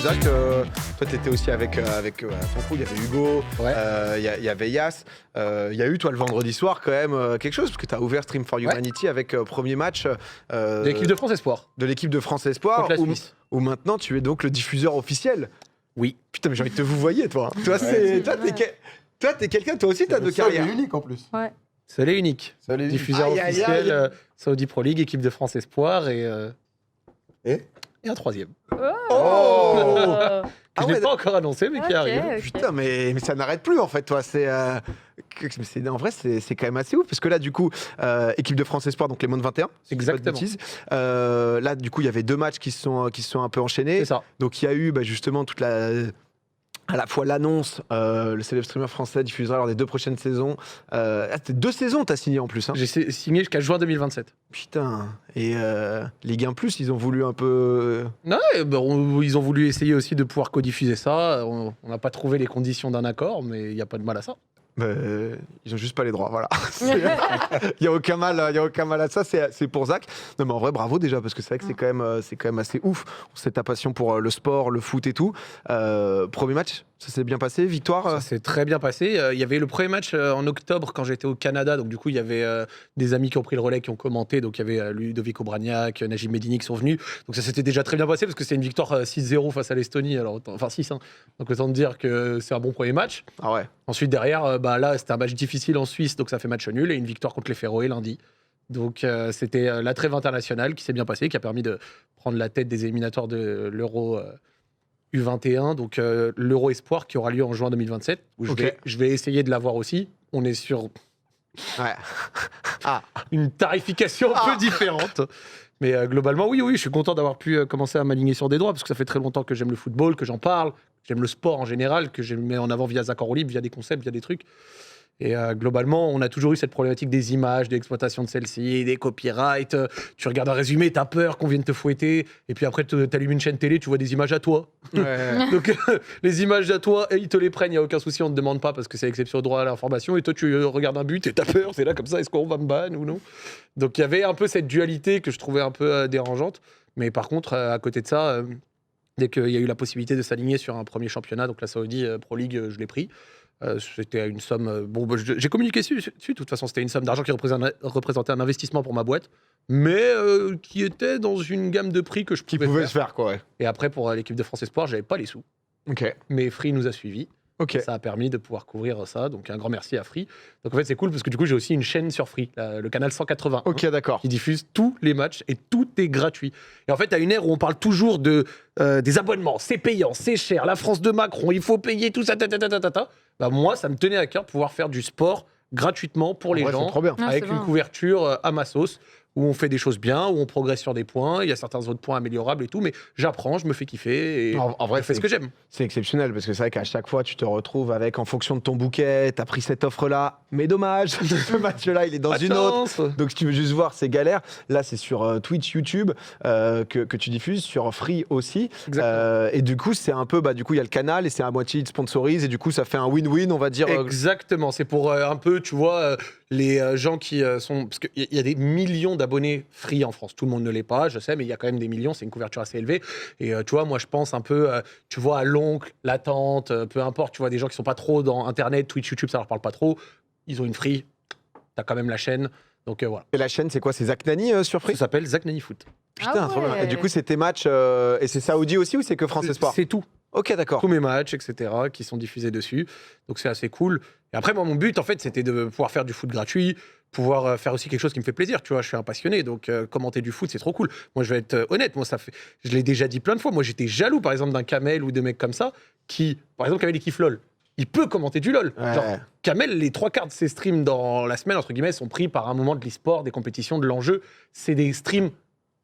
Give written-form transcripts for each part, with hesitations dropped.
Zach, toi, tu étais aussi avec ton crew, il y avait Hugo, il y avait Yas. Il y a eu, toi, le vendredi soir, quand même, quelque chose, parce que tu as ouvert Stream for Humanity avec premier match de l'équipe de France Espoir. De l'équipe de France Espoir, où maintenant tu es donc le diffuseur officiel. Oui. Putain, mais j'ai envie de te vous voyez, toi. Toi, t'es quelqu'un, toi aussi, t'as deux carrières. C'est unique en plus. Ouais. Seul et unique. Diffuseur officiel, Saudi Pro League, équipe de France Espoir et un troisième. Oh Que je n'ai pas encore annoncé, mais qui arrive. Okay. Putain, mais ça n'arrête plus en fait, toi. En vrai, c'est quand même assez ouf, parce que là, du coup, équipe de France Espoir, donc les moins de 21. Exactement. Là, du coup, il y avait 2 matchs qui se sont un peu enchaînés. C'est ça. Donc, il y a eu justement à la fois l'annonce, le célèbre streamer français diffusera lors des 2 prochaines saisons. C'était 2 saisons, t'as signé en plus. Hein. J'ai signé jusqu'à juin 2027. Putain. Et Ligue 1+, ils ont voulu un peu... Non, ils ont voulu essayer aussi de pouvoir codiffuser ça. On n'a pas trouvé les conditions d'un accord, mais il n'y a pas de mal à ça. Ils ont juste pas les droits, voilà. Il y a aucun mal à ça, c'est pour Zach. Non mais en vrai, bravo déjà, parce que c'est vrai que c'est quand même assez ouf. C'est ta passion pour le sport, le foot et tout. Premier match, ça s'est bien passé, victoire. Ça s'est très bien passé. Il y avait le premier match en octobre quand j'étais au Canada, donc du coup il y avait des amis qui ont pris le relais, qui ont commenté, donc il y avait Ludovic Obraniak, Najib Medini qui sont venus. Donc ça s'était déjà très bien passé parce que c'est une victoire 6-0 face à l'Estonie, enfin 6-1. Donc autant te dire que c'est un bon premier match. Ah ouais. Ensuite derrière, là c'était un match difficile en Suisse, donc ça fait match nul, et une victoire contre les Féroé lundi. Donc c'était la trêve internationale qui s'est bien passée, qui a permis de prendre la tête des éliminatoires de l'Euro U21, donc l'Euro Espoir qui aura lieu en juin 2027, où je vais essayer de l'avoir aussi. On est sur une tarification un peu différente. Mais globalement, oui, je suis content d'avoir pu commencer à m'aligner sur des droits, parce que ça fait très longtemps que j'aime le football, que j'en parle, j'aime le sport en général, que je mets en avant via Zach en roue libre, via des concepts, via des trucs. Et globalement, on a toujours eu cette problématique des images, de l'exploitation de celles-ci, des copyrights. Tu regardes un résumé, t'as peur qu'on vienne te fouetter. Et puis après, t'allumes une chaîne télé, tu vois des images à toi. Ouais. Donc, les images à toi, ils te les prennent, il n'y a aucun souci, on ne te demande pas parce que c'est exception au droit à l'information. Et toi, tu regardes un but et t'as peur, c'est là comme ça, est-ce qu'on va me ban ou non? Donc, il y avait un peu cette dualité que je trouvais un peu dérangeante. Mais par contre, à côté de ça, dès qu'il y a eu la possibilité de s'aligner sur un premier championnat, donc la Saudi Pro League, je l'ai pris. C'était une somme... j'ai communiqué dessus. De toute façon, c'était une somme d'argent qui représentait un investissement pour ma boîte, mais qui était dans une gamme de prix que je pouvais se faire, quoi. Ouais. Et après, pour l'équipe de France Espoir, j'avais pas les sous. Mais Free nous a suivis. Ça a permis de pouvoir couvrir ça. Donc, un grand merci à Free. Donc, en fait, c'est cool parce que du coup, j'ai aussi une chaîne sur Free, le canal 180, qui diffuse tous les matchs et tout est gratuit. Et en fait, à une ère où on parle toujours des abonnements, c'est payant, c'est cher, la France de Macron, il faut payer tout ça, moi, ça me tenait à cœur de pouvoir faire du sport gratuitement pour les gens, trop bien. avec une couverture à ma sauce, où on fait des choses bien, où on progresse sur des points, il y a certains autres points améliorables et tout, mais j'apprends, je me fais kiffer et en vrai, je fais ce que j'aime. C'est exceptionnel, parce que c'est vrai qu'à chaque fois, tu te retrouves avec, en fonction de ton bouquet, t'as pris cette offre-là, mais dommage, ce match-là, il est dans une autre. Donc si tu veux juste voir, c'est galère. Là, c'est sur Twitch, YouTube, que tu diffuses, sur Free aussi. Et du coup, c'est un peu, du coup, il y a le canal, et c'est à moitié de sponsorise, et du coup, ça fait un win-win, on va dire. Exactement, c'est pour un peu, tu vois... les gens qui sont... Parce qu'il y a des millions d'abonnés Free en France. Tout le monde ne l'est pas, je sais, mais il y a quand même des millions. C'est une couverture assez élevée. Et tu vois, moi, je pense un peu, tu vois, à l'oncle, la tante, peu importe. Tu vois, des gens qui sont pas trop dans Internet, Twitch, YouTube, ça leur parle pas trop. Ils ont une Free. T'as quand même la chaîne. Donc voilà. Et la chaîne, c'est quoi? C'est Zach Nani sur Free? Ça s'appelle Zach Nani Foot. Putain, trop bien. Et du coup, c'est tes matchs... et c'est Saoudi aussi, ou c'est que France Espoir? C'est tout. Ok, d'accord. Tous mes matchs, etc., qui sont diffusés dessus. Donc c'est assez cool. Et après, moi, mon but, en fait, c'était de pouvoir faire du foot gratuit, pouvoir faire aussi quelque chose qui me fait plaisir. Tu vois, je suis un passionné, donc commenter du foot, c'est trop cool. Moi, je vais être honnête, je l'ai déjà dit plein de fois. Moi, j'étais jaloux, par exemple, d'un Kamel ou des mecs comme ça, qui, par exemple, avait des kiffs LOL. Il peut commenter du LOL. Ouais. Genre, Kamel, les 3/4 de ses streams dans la semaine, entre guillemets, sont pris par un moment de l'e-sport, des compétitions, de l'enjeu. C'est des streams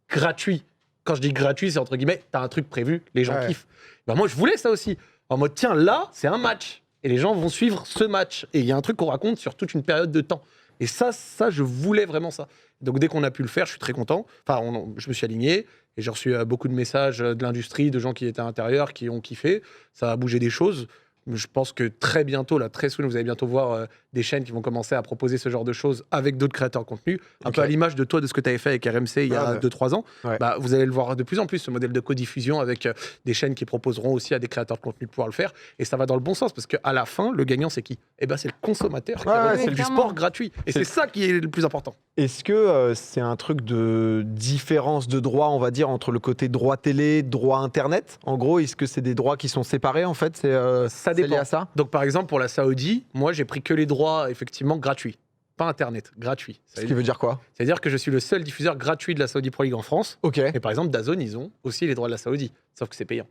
gratuits. Quand je dis gratuit, c'est entre guillemets, t'as un truc prévu, les gens kiffent. Moi, je voulais ça aussi. En mode, tiens, là, c'est un match. Et les gens vont suivre ce match. Et il y a un truc qu'on raconte sur toute une période de temps. Et ça, je voulais vraiment ça. Donc, dès qu'on a pu le faire, je suis très content. Enfin, je me suis aligné. Et j'ai reçu beaucoup de messages de l'industrie, de gens qui étaient à l'intérieur, qui ont kiffé. Ça a bougé des choses. je pense que très bientôt, là, très soon, vous allez bientôt voir des chaînes qui vont commencer à proposer ce genre de choses avec d'autres créateurs de contenu, un peu à l'image de toi, de ce que tu avais fait avec RMC il y a 2-3 ans. Ouais. Bah, vous allez le voir de plus en plus, ce modèle de codiffusion avec des chaînes qui proposeront aussi à des créateurs de contenu de pouvoir le faire. Et ça va dans le bon sens, parce qu'à la fin, le gagnant, c'est qui? Eh ben, c'est le consommateur. C'est du clairement. sport gratuit. Et c'est ça qui est le plus important. Est-ce que c'est un truc de différence de droit, on va dire, entre le côté droit télé, droit internet? En gros, est-ce que c'est des droits qui sont séparés en fait? Ça C'est dépend. lié à ça? Donc, par exemple, pour la Saoudi, moi, j'ai pris que les droits, effectivement, gratuits. Pas Internet, gratuits. Ce qui veut dire quoi? C'est-à-dire que je suis le seul diffuseur gratuit de la Saudi Pro League en France. Ok. Et par exemple, DAZN, ils ont aussi les droits de la Saoudi. Sauf que c'est payant.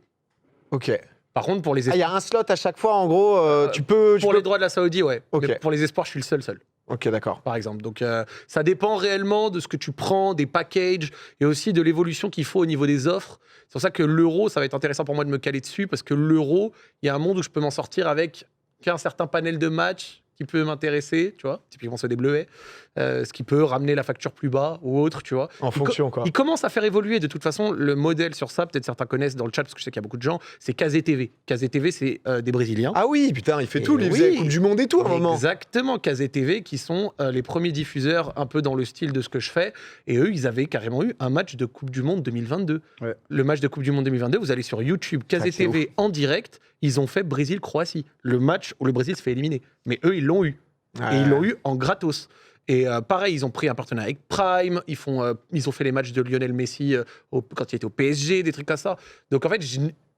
Ok. Par contre, pour les Il y a un slot à chaque fois, en gros, tu peux... pour les droits de la Saoudi, ouais. Ok. Mais pour les espoirs, je suis le seul. Ok, d'accord. Par exemple. Donc, ça dépend réellement de ce que tu prends, des packages, et aussi de l'évolution qu'il faut au niveau des offres. C'est pour ça que l'euro, ça va être intéressant pour moi de me caler dessus, parce que l'euro, il y a un monde où je peux m'en sortir avec qu'un certain panel de matchs qui peut m'intéresser, tu vois, typiquement ceux des Bleuets, ce qui peut ramener la facture plus bas ou autre, tu vois. En fonction, quoi. Il commence à faire évoluer, de toute façon, le modèle sur ça, peut-être certains connaissent dans le chat, parce que je sais qu'il y a beaucoup de gens, c'est KZTV. KZTV, c'est des Brésiliens. Ah oui, putain, il fait Et tout, il faisait oui. la Coupe du Monde et tout à un moment. Exactement, KZTV, qui sont les premiers diffuseurs un peu dans le style de ce que je fais. Et eux, ils avaient carrément eu un match de Coupe du Monde 2022. Ouais. Le match de Coupe du Monde 2022, vous allez sur YouTube, c'est KZTV en direct, ils ont fait Brésil-Croatie. Le match où le Brésil se fait éliminer. Mais eux, ils l'ont eu. Et ils l'ont eu en gratos. Et pareil, ils ont pris un partenariat avec Prime, ils ont fait les matchs de Lionel Messi quand il était au PSG, des trucs comme ça. Donc en fait,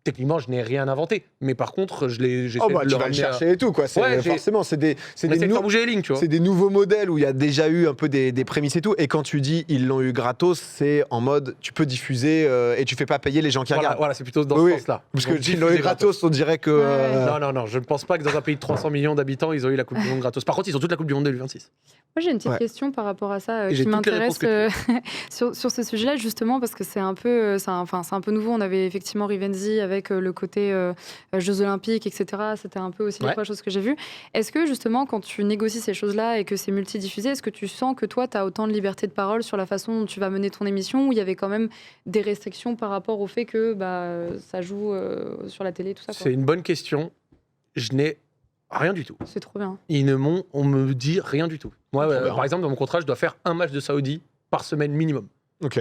techniquement, je n'ai rien inventé. Mais par contre, j'essaie Oh bah de tu le vas le ramener à- chercher et tout, quoi. Ouais, Forcément, c'est des On essaie de nou- faire bouger les lignes, tu vois. c'est des nouveaux modèles où il y a déjà eu un peu des prémices et tout. Et quand tu dis ils l'ont eu gratos, c'est en mode tu peux diffuser et tu fais pas payer les gens qui regardent. Voilà, c'est plutôt dans Oui, ce sens-là. Parce Ils vont que s'ils l'ont eu diffuser gratos, on dirait que. Non, je ne pense pas que dans un pays de 300 millions d'habitants, ils ont eu la Coupe du Monde gratos. Par contre, ils ont toute la Coupe du Monde 2026. Moi, j'ai une petite Ouais. question par rapport à ça Et j'ai qui toutes les m'intéresse réponses sur ce sujet-là, justement, parce que c'est un peu, c'est un peu nouveau. On avait effectivement Rivenzi avec le côté Jeux Olympiques, etc. C'était un peu aussi les Ouais. trois choses que j'ai vues. Est-ce que, justement, quand tu négocies ces choses-là et que c'est multidiffusé, est-ce que tu sens que toi, tu as autant de liberté de parole sur la façon dont tu vas mener ton émission, ou il y avait quand même des restrictions par rapport au fait que ça joue sur la télé, tout ça, quoi. C'est une bonne question. Je n'ai rien du tout. C'est trop bien. On me dit rien du tout. Moi, par exemple, dans mon contrat, je dois faire un match de Saoudi par semaine minimum. Ok.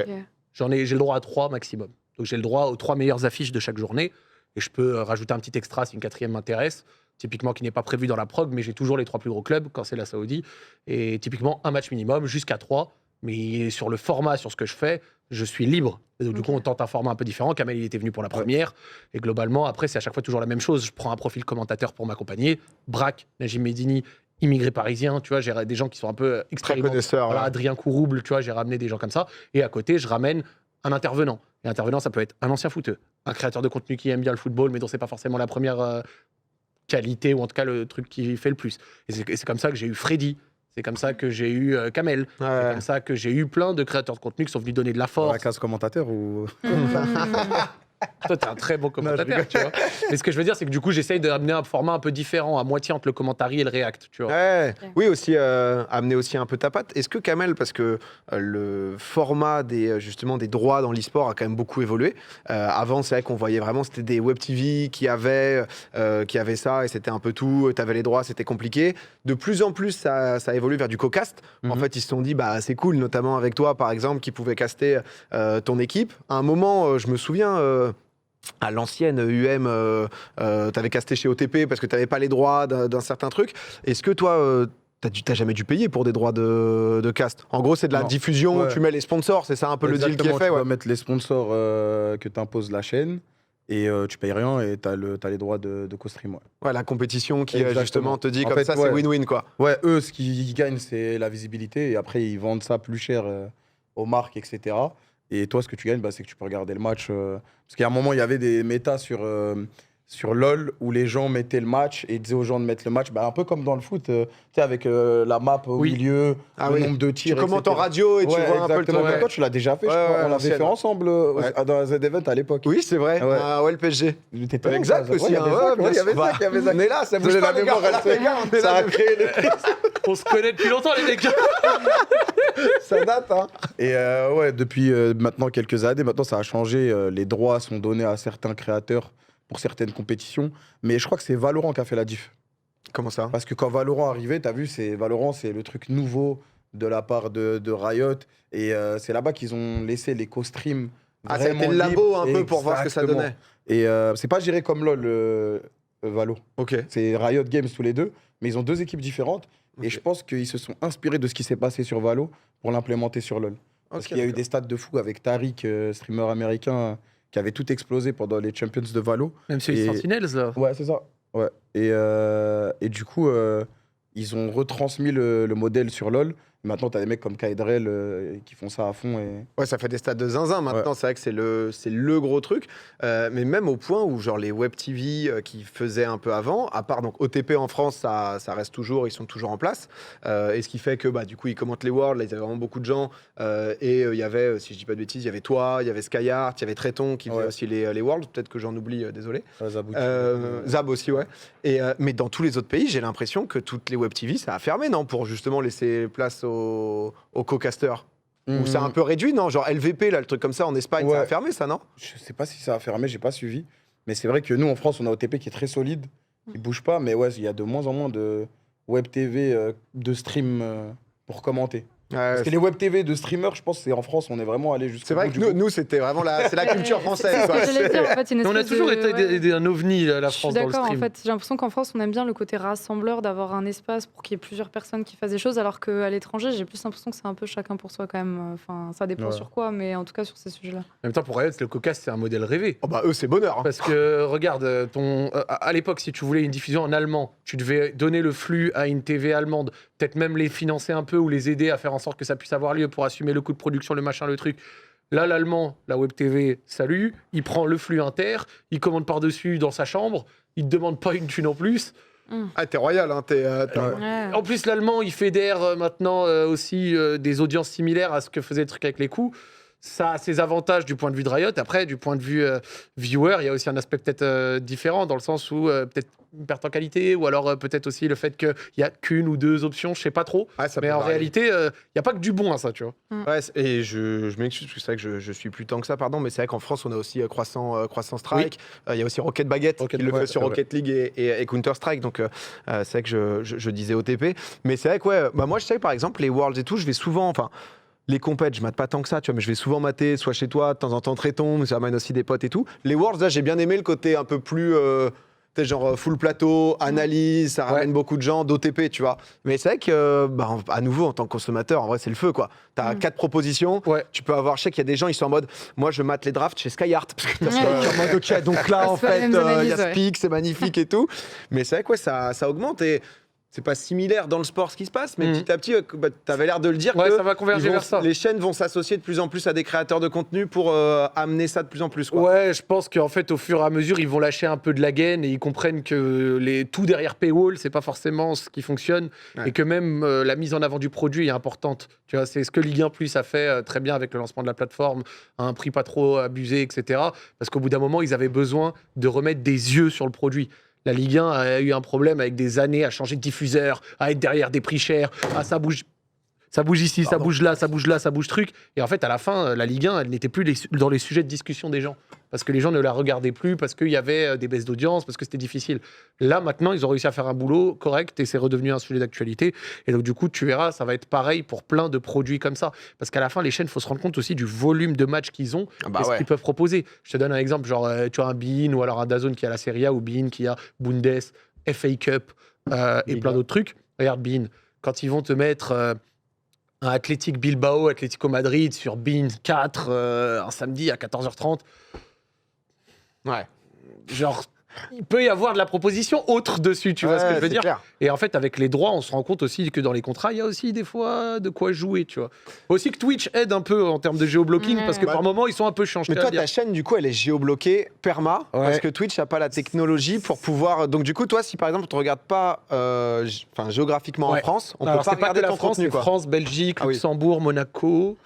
J'ai le droit à 3 maximum. Donc j'ai le droit aux 3 meilleures affiches de chaque journée. Et je peux rajouter un petit extra si une quatrième m'intéresse. Typiquement, qui n'est pas prévu dans la prog, mais j'ai toujours les 3 plus gros clubs quand c'est la Saoudi. Et typiquement, un match minimum jusqu'à 3. Mais sur le format, sur ce que je fais, je suis libre. Et donc, du coup, on tente un format un peu différent. Kamel, il était venu pour la première. Et globalement, après, c'est à chaque fois toujours la même chose. Je prends un profil commentateur pour m'accompagner. Braque, Najim Medini, immigré parisien. Tu vois, j'ai des gens qui sont un peu Très expérimentés. connaisseur. Voilà, ouais. Adrien Courouble, tu vois, j'ai ramené des gens comme ça. Et à côté, je ramène un intervenant. Et intervenant, ça peut être un ancien footeux, un créateur de contenu qui aime bien le football, mais dont c'est pas forcément la première qualité, ou en tout cas le truc qui fait le plus. Et c'est comme ça que j'ai eu Freddy. C'est comme ça que j'ai eu Kamel. C'est Ouais. comme ça que j'ai eu plein de créateurs de contenu qui sont venus donner de la force. La case commentateur ou. Toi, t'es un très bon commentateur, tu vois. Mais ce que je veux dire, c'est que du coup, j'essaye d'amener un format un peu différent, à moitié entre le commentary et le react, tu vois. Ouais. Ok. Oui, aussi amener aussi un peu ta patte. Est-ce que Kamel, parce que le format justement des droits dans l'e-sport a quand même beaucoup évolué. Avant, c'est vrai qu'on voyait vraiment c'était des web TV qui avaient ça et c'était un peu tout. Tu avais les droits, c'était compliqué. De plus en plus, ça a évolué vers du co-cast. En fait, ils se sont dit bah c'est cool, notamment avec toi par exemple, qui pouvait caster ton équipe. À un moment, je me souviens. À l'ancienne UM, t'avais casté chez OTP parce que t'avais pas les droits d'un certain truc. Est-ce que toi, t'as jamais dû payer pour des droits de cast? En gros, c'est de la Non. diffusion, Ouais. tu mets les sponsors, c'est ça un peu le deal qui est Exactement, fait, tu ouais. vas mettre les sponsors que t'impose la chaîne et tu payes rien et t'as les droits de co-stream. Ouais. Ouais, la compétition qui Exactement. justement te dit En comme fait, ça, ouais. c'est win-win quoi. Ouais, eux, ce qu'ils gagnent, c'est la visibilité et après, ils vendent ça plus cher aux marques, etc. Et toi, ce que tu gagnes, c'est que tu peux regarder le match. Parce qu'à un moment, il y avait des méta sur LoL où les gens mettaient le match et disaient aux gens de mettre le match, un peu comme dans le foot, tu sais, avec la map au Oui. milieu, Ah le oui. nombre de Tu tirs. commentes en etc. radio et tu Ouais, vois un peu le exactement. truc. Mais toi, tu l'as déjà fait, je Ouais, crois. ouais, On l'avait l'ancienne. fait ensemble dans un event à l'époque. Oui, c'est vrai. Ouais. Ah ouais, le PSG. T'étais là, Exact ça, aussi. il y hein, avait ouais, ça, bien il y avait sûr. ça, il y avait ça. On est là, ça bouge Désolé, pas la les gars. mémoire, elle Les gars, on est Ça là a depuis- créé des... On se connaît depuis longtemps, les mecs. Ça date, hein. Et ouais, depuis maintenant quelques années, maintenant ça a changé. Les droits sont donnés à certains créateurs pour certaines compétitions. Mais je crois que c'est Valorant qui a fait la diff. Comment ça? Parce que quand Valorant arrivait, t'as vu, Valorant, c'est le truc nouveau de la part de Riot. Et c'est là-bas qu'ils ont laissé les co-streams. Ah, ça a été le labo un peu pour voir ce que ça donnait. Et c'est pas géré comme LoL, Valo. Ok. C'est Riot Games tous les deux, mais ils ont 2 équipes différentes. Ok. Et je pense qu'ils se sont inspirés de ce qui s'est passé sur Valo pour l'implémenter sur LoL. Parce qu'il y a eu des stats de fou avec Tariq, streamer américain, qui avait tout explosé pendant les Champions de Valo. Même sur les Sentinels, là. Ouais, c'est ça. Ouais. Et du coup, ils ont retransmis le modèle sur LoL. Maintenant, tu as des mecs comme Kaedrel qui font ça à fond. Et... Ouais, ça fait des stats de zinzin maintenant. C'est vrai que c'est le gros truc. Mais même au point où, genre, les web TV qui faisaient un peu avant, à part donc OTP en France, ça reste toujours, ils sont toujours en place. Et ce qui fait que, du coup, ils commentent les Worlds. Là, ils avaient vraiment beaucoup de gens. Et il y avait, si je dis pas de bêtises, il y avait toi, il y avait Skyheart, il y avait Tréton qui faisait aussi les Worlds. Peut-être que j'en oublie, désolé. Zab aussi, ouais. Mais dans tous les autres pays, j'ai l'impression que toutes les web TV, ça a fermé, non? Pour justement laisser place aux co-casters. Ou c'est un peu réduit, non? Genre LVP, là, le truc comme ça, en Espagne, ça a fermé, ça, non? Je sais pas si ça a fermé, j'ai pas suivi. Mais c'est vrai que nous, en France, on a OTP qui est très solide, qui bouge pas. Mais ouais, il y a de moins en moins de web TV de stream pour commenter. Parce que les web TV de streamers, je pense que c'est en France, on est vraiment allé jusqu'au C'est vrai que nous c'était vraiment c'est la culture française. C'est ce que j'allais dire, en fait, une On a espèce toujours de- été un ovni, la Je suis France, dans le d'accord, stream. en fait, j'ai l'impression qu'en France, on aime bien le côté rassembleur, d'avoir un espace pour qu'il y ait plusieurs personnes qui fassent des choses, alors qu'à l'étranger, j'ai plus l'impression que c'est un peu chacun pour soi quand même. Enfin, ça dépend sur quoi, mais en tout cas sur ces sujets-là. En même temps, pour Riot, le Caucase, c'est un modèle rêvé. Oh eux, c'est bonheur. Parce que, regarde, à l'époque, si tu voulais une diffusion en allemand, tu devais donner le flux à une TV allemande, peut-être même les financer un peu ou les aider à faire en sorte que ça puisse avoir lieu pour assumer le coût de production, le machin, le truc. Là, l'allemand, la web TV, salut, il prend le flux inter, il commande par-dessus dans sa chambre, il ne demande pas une thune en plus. Ah, t'es royal, hein, Ouais. En plus, l'allemand, il fédère maintenant aussi des audiences similaires à ce que faisait le truc avec les coûts. Ça a ses avantages du point de vue de Riot. Après, du point de vue viewer, il y a aussi un aspect peut-être différent, dans le sens où peut-être une perte en qualité, ou alors peut-être aussi le fait qu'il n'y a qu'une ou deux options, je sais pas trop. Ouais, ça Mais peut en varier. réalité, il n'y a pas que du bon à ça, tu vois. Ouais, et je m'excuse parce que c'est vrai que je suis plus tant que ça, pardon, mais c'est vrai qu'en France, on a aussi Croissant Strike. Il y a aussi Rocket Baguette qui le fait sur Rocket League et Counter Strike. Donc c'est vrai que je disais OTP. Mais c'est vrai que moi je sais que par exemple les Worlds et tout, je vais souvent, les compètes, je mate pas tant que ça, tu vois, mais je vais souvent mater, soit chez toi, de temps en temps Tréton, j'amène aussi des potes et tout. Les Worlds, là, j'ai bien aimé le côté un peu plus, peut-être genre full plateau, analyse, ça ramène beaucoup de gens, d'OTP, tu vois. Mais c'est vrai que, à nouveau, en tant que consommateur, en vrai, c'est le feu, quoi. T'as 4 propositions, tu peux avoir, je sais qu'il y a des gens, ils sont en mode, moi, je mate les drafts chez Skyheart, parce que t'as Skyheart en mode, ok, donc là, en C'est pas les fait, mêmes il y a analyses, Speak, c'est magnifique et tout. Mais c'est vrai que ça augmente et... C'est pas similaire dans le sport ce qui se passe, mais petit à petit, t'avais l'air de le dire que ça va converger vers ça. les chaînes vont s'associer de plus en plus à des créateurs de contenu pour amener ça de plus en plus. Quoi. Ouais, je pense qu'en fait, au fur et à mesure, ils vont lâcher un peu de la gaine et ils comprennent que tout derrière paywall, c'est pas forcément ce qui fonctionne et que même la mise en avant du produit est importante. Tu vois, c'est ce que Ligue 1 Plus a fait très bien avec le lancement de la plateforme, à un prix pas trop abusé, etc. Parce qu'au bout d'un moment, ils avaient besoin de remettre des yeux sur le produit. La Ligue 1 a eu un problème avec des années à changer de diffuseur, à être derrière des prix chers, ça bouge ici, ça bouge là, ça bouge truc. Et en fait, à la fin, la Ligue 1, elle n'était plus dans les sujets de discussion des gens. Parce que les gens ne la regardaient plus, parce qu'il y avait des baisses d'audience, parce que c'était difficile. Là, maintenant, ils ont réussi à faire un boulot correct et c'est redevenu un sujet d'actualité. Et donc, du coup, tu verras, ça va être pareil pour plein de produits comme ça. Parce qu'à la fin, les chaînes, il faut se rendre compte aussi du volume de matchs qu'ils ont et ce qu'ils peuvent proposer. Je te donne un exemple, genre, tu as un Bein ou alors un DAZN qui a la Serie A ou Bein qui a Bundes, FA Cup et plein d'autres trucs. Regarde, Bein, quand ils vont te mettre... un Athletic Bilbao, Atlético Madrid sur Bein 4 un samedi à 14h30. Ouais. Genre, il peut y avoir de la proposition autre dessus, tu vois ce que je veux dire clair. Et en fait, avec les droits, on se rend compte aussi que dans les contrats, il y a aussi des fois de quoi jouer, tu vois. Aussi que Twitch aide un peu en termes de géoblocking, parce que par moment, ils sont un peu chiants. Mais toi, ta chaîne, du coup, elle est géobloquée perma, parce que Twitch n'a pas la technologie pour pouvoir... Donc, du coup, toi, si par exemple, on ne te regarde pas géographiquement en France, on ne peut pas regarder la ton France, contenu. c'est France, Belgique, Luxembourg, Monaco...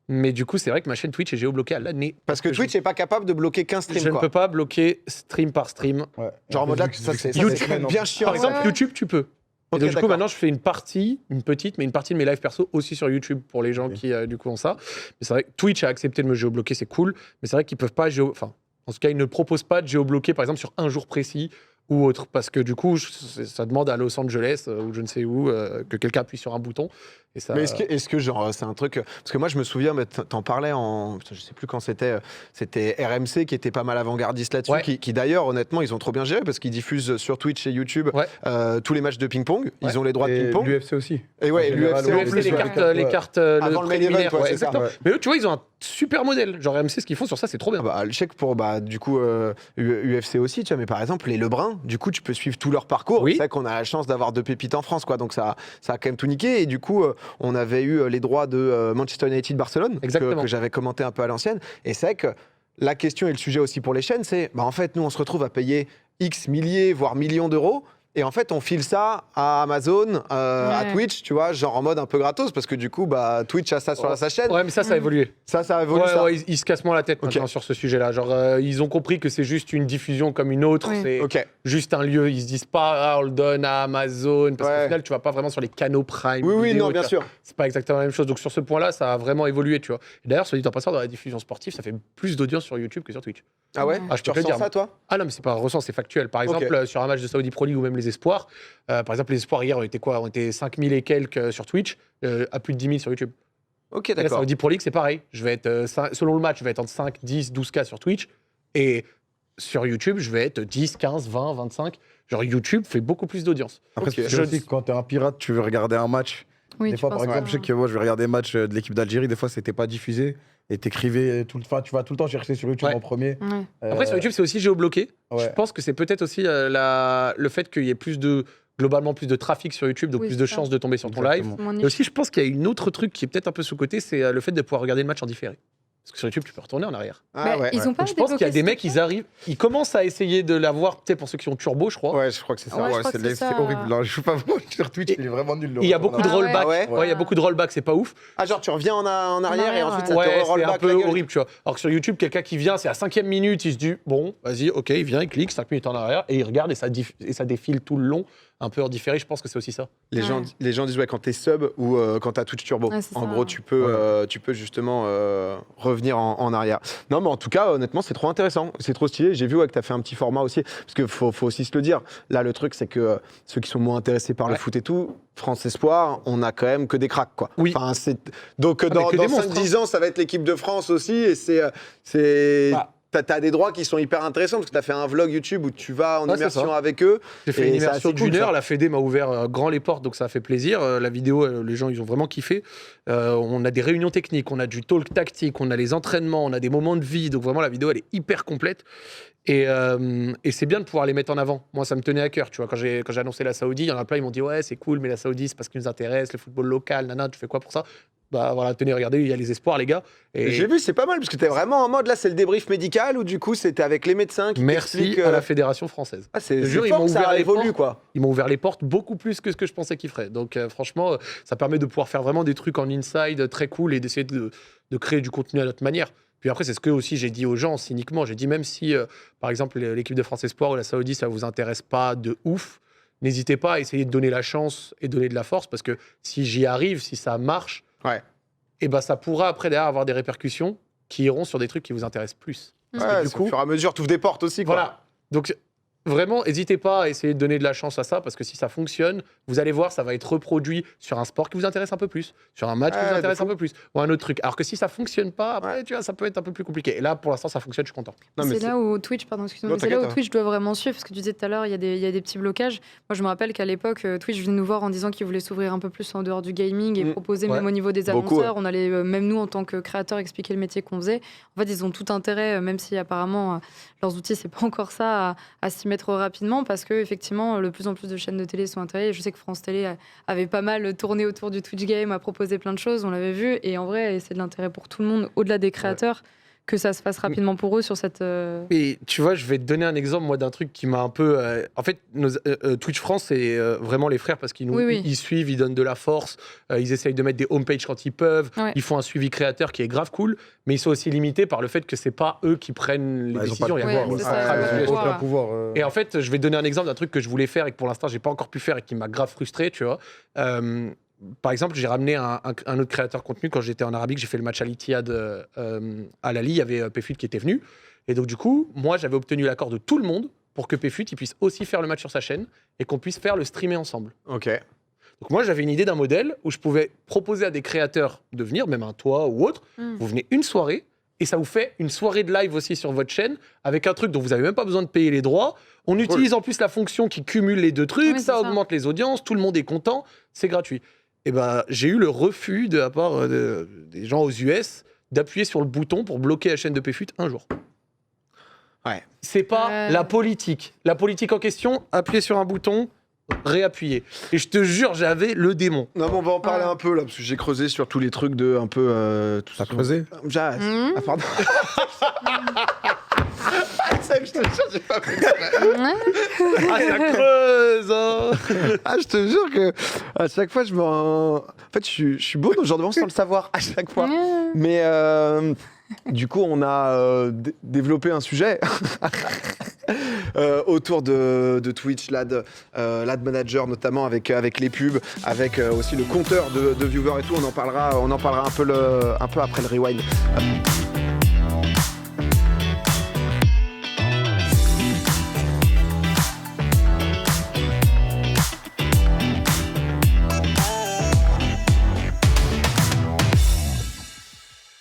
Mais du coup, c'est vrai que ma chaîne Twitch est géobloquée à l'année. Parce que Twitch n'est pas capable de bloquer qu'un stream. Je ne peux pas bloquer stream par stream. Ouais. Genre en mode là, ça c'est bien chiant. Par exemple, YouTube, tu peux. Et donc, du coup, d'accord. maintenant, je fais une petite, mais une partie de mes lives perso aussi sur YouTube pour les gens qui, du coup, ont ça. Mais c'est vrai que Twitch a accepté de me géobloquer, c'est cool. Mais c'est vrai qu'ils peuvent pas En tout cas, ils ne proposent pas de géobloquer, par exemple, sur un jour précis ou autre. Parce que du coup, ça demande à Los Angeles ou je ne sais où que quelqu'un appuie sur un bouton. Et ça... Mais est-ce que genre, c'est un truc. Parce que moi, je me souviens, mais t'en parlais en. Je sais plus quand c'était. C'était RMC qui était pas mal avant-gardiste là-dessus. Ouais. Qui d'ailleurs, honnêtement, ils ont trop bien géré parce qu'ils diffusent sur Twitch et YouTube tous les matchs de ping-pong. Ils ont les droits de ping-pong. L'UFC aussi. Et ouais, l'UFC en plus. les cartes Avant le main event, préliminaire, c'est ça. exactement. Mais eux, tu vois, ils ont un super modèle. Genre RMC, ce qu'ils font sur ça, c'est trop bien. Je sais que pour du coup UFC aussi, tu vois, mais par exemple les Lebrun, du coup tu peux suivre tout leur parcours. Oui. C'est vrai qu'on a la chance d'avoir 2 pépites en France, quoi. Donc ça a quand même tout niqué. Et du coup, on avait eu les droits de Manchester United Barcelone que j'avais commenté un peu à l'ancienne. Et c'est vrai que la question et le sujet aussi pour les chaînes, c'est en fait nous on se retrouve à payer X milliers voire millions d'euros. Et en fait, on file ça à Amazon, à Twitch, tu vois, genre en mode un peu gratos, parce que du coup, Twitch a ça sur sa chaîne. Ouais, mais ça a évolué. Ça a évolué. Ouais, ils se cassent moins la tête maintenant sur ce sujet-là. Genre, ils ont compris que c'est juste une diffusion comme une autre. C'est juste un lieu. Ils se disent pas, on le donne à Amazon, parce qu'au final, tu vas pas vraiment sur les canaux Prime. Oui, vidéo, non, bien sûr. C'est pas exactement la même chose. Donc sur ce point-là, ça a vraiment évolué, tu vois. Et d'ailleurs, soit dit en passant, dans la diffusion sportive, ça fait plus d'audience sur YouTube que sur Twitch. Ah ouais. Je peux te le dire. Ça, toi? Ah non, mais c'est pas un ressent, c'est factuel. Par exemple, sur un match de Saudi Pro League ou même les espoirs, par exemple, les espoirs hier, on était 5000 et quelques sur Twitch, à plus de 10 000 sur YouTube. Ok, Et là, d'accord. Saudi Pro League, c'est pareil. Je vais être, selon le match, je vais être entre 5, 10, 12K sur Twitch. Et sur YouTube, je vais être 10, 15, 20, 25. Genre, YouTube fait beaucoup plus d'audience. Après, je dis que quand t'es un pirate, tu veux regarder un match. Oui, des fois, par exemple, je sais que moi, je vais regarder un match de l'équipe d'Algérie. Des fois, c'était pas diffusé. Et t'écrivais tout le temps. Tu vas tout le temps chercher sur YouTube en premier. Après, sur YouTube, c'est aussi géobloqué. Ouais. Je pense que c'est peut-être aussi le fait qu'il y ait globalement plus de trafic sur YouTube, donc plus de chances de tomber sur ton live. Et aussi, je pense qu'il y a une autre truc qui est peut-être un peu sous-côté, c'est le fait de pouvoir regarder le match en différé. Parce que sur YouTube, tu peux retourner en arrière. Ils ont pas Donc, je pense qu'il y a des mecs, ils commencent à essayer de l'avoir, peut-être pour ceux qui ont Turbo, je crois. Ouais, je crois que c'est ça. C'est horrible. Non, je suis pas bon sur Twitch, il est vraiment nul. Il y a beaucoup de rollback. Ouais. Il y a beaucoup de rollback, c'est pas ouf. Ah, genre tu reviens en arrière et ensuite ça te Ouais, c'est rollback un peu horrible, tu vois. Alors que sur YouTube, quelqu'un qui vient, c'est à 5e minute, il se dit, bon, vas-y, ok, il vient, il clique, 5 minutes en arrière, et il regarde et ça défile tout le long, un peu en différé, je pense que c'est aussi ça. Les gens disent, quand t'es sub ou quand t'as Twitch Turbo. En gros, tu peux justement revenir en arrière. Non, mais en tout cas, honnêtement, c'est trop intéressant. C'est trop stylé. J'ai vu que t'as fait un petit format aussi. Parce qu'il faut aussi se le dire. Là, le truc, c'est que ceux qui sont moins intéressés par le foot et tout, France Espoir, on a quand même que des cracks, quoi. Oui. Enfin, donc, dans 5-10 ans, ça va être l'équipe de France aussi. Et t'as des droits qui sont hyper intéressants parce que t'as fait un vlog YouTube où tu vas en immersion avec eux. J'ai fait une immersion d'une heure, la Fédé m'a ouvert grand les portes, donc ça a fait plaisir. La vidéo, les gens, ils ont vraiment kiffé. On a des réunions techniques, on a du talk tactique, on a les entraînements, on a des moments de vie, donc vraiment la vidéo, elle est hyper complète. Et c'est bien de pouvoir les mettre en avant. Moi, ça me tenait à cœur, tu vois. Quand j'ai annoncé la Saoudi, il y en a plein, ils m'ont dit « Ouais, c'est cool, mais la Saoudi, c'est parce qu'ils nous intéresse, le football local, nana, tu fais quoi pour ça ?» Bah voilà, tenez, regardez, il y a les espoirs, les gars. Et j'ai vu, c'est pas mal, parce que t'es vraiment en mode, là, c'est le débrief médical, ou du coup, c'était avec les médecins qui merci à la Fédération française. Ah, c'est fort que ça évolue, quoi. Ils m'ont ouvert les portes beaucoup plus que ce que je pensais qu'ils feraient. Donc franchement, ça permet de pouvoir faire vraiment des trucs en inside très cool et d'essayer de créer du contenu à notre manière. Puis après, c'est ce que aussi j'ai dit aux gens cyniquement. J'ai dit, même si, par exemple, l'équipe de France Espoir ou la Saoudi, ça vous intéresse pas de ouf, n'hésitez pas à essayer de donner la chance et donner de la force, parce que si j'y arrive, si ça marche, et ben ça pourra après derrière avoir des répercussions qui iront sur des trucs qui vous intéressent plus. Du coup, au fur et à mesure, tu ouvres des portes aussi, quoi. Voilà. Donc, vraiment, n'hésitez pas à essayer de donner de la chance à ça, parce que si ça fonctionne, vous allez voir, ça va être reproduit sur un sport qui vous intéresse un peu plus, sur un match qui vous intéresse un peu plus, ou un autre truc. Alors que si ça fonctionne pas, après, tu vois, ça peut être un peu plus compliqué. Et là, pour l'instant, ça fonctionne, je suis content. C'est là où Twitch, Twitch doit vraiment suivre, parce que tu disais tout à l'heure, il y a des petits blocages. Moi, je me rappelle qu'à l'époque, Twitch venait nous voir en disant qu'ils voulaient s'ouvrir un peu plus en dehors du gaming et proposer, même au niveau des annonceurs, on allait, même nous, en tant que créateurs, expliquer le métier qu'on faisait. En fait, ils ont tout intérêt, même si apparemment, leurs outils, c'est pas encore ça, à s'y mettre rapidement, parce que effectivement, de plus en plus de chaînes de télé sont intéressées. Je sais que France Télé avait pas mal tourné autour du Twitch Game, a proposé plein de choses, on l'avait vu, et en vrai, c'est de l'intérêt pour tout le monde, au-delà des créateurs, que ça se fasse rapidement pour eux sur cette... Et tu vois, je vais te donner un exemple, moi, d'un truc qui m'a un peu... En fait, Twitch France, c'est vraiment les frères, parce qu'ils ils suivent, ils donnent de la force, ils essayent de mettre des homepages quand ils peuvent, ils font un suivi créateur qui est grave cool, mais ils sont aussi limités par le fait que c'est pas eux qui prennent les décisions. Ils n'ont pas pouvoir. Et en fait, je vais te donner un exemple d'un truc que je voulais faire et que pour l'instant, j'ai pas encore pu faire et qui m'a grave frustré, tu vois. Par exemple, j'ai ramené un autre créateur contenu quand j'étais en Arabie, que j'ai fait le match à l'Ittihad à Lali, il y avait Péfut qui était venu. Et donc, du coup, moi, j'avais obtenu l'accord de tout le monde pour que PFUT il puisse aussi faire le match sur sa chaîne et qu'on puisse faire le streamer ensemble. Ok. Donc, moi, j'avais une idée d'un modèle où je pouvais proposer à des créateurs de venir, même un toi ou autre. Vous venez une soirée et ça vous fait une soirée de live aussi sur votre chaîne avec un truc dont vous n'avez même pas besoin de payer les droits. On utilise en plus la fonction qui cumule les deux trucs, Oui, ça c'est ça. augmente les audiences, tout le monde est content, c'est gratuit. Et ben, j'ai eu le refus de la part des gens aux US d'appuyer sur le bouton pour bloquer la chaîne de PFUT un jour. Ouais. C'est pas la politique. La politique en question, appuyer sur un bouton, réappuyer. Et je te jure, j'avais le démon. Non, mais on va en parler un peu là, parce que j'ai creusé sur tous les trucs de un peu. Tout T'as creusé? Ah, pardon. C'est que je te jure, j'ai pas fait Ah, ça creuse hein. Ah, je te jure que à chaque fois, je me rends. En fait, je suis beau dans ce genre de moment sans le savoir à chaque fois. Mais du coup, on a développé un sujet autour de Twitch, l'ad manager notamment avec les pubs, avec aussi le compteur de viewers et tout. On en parlera un peu après le rewind.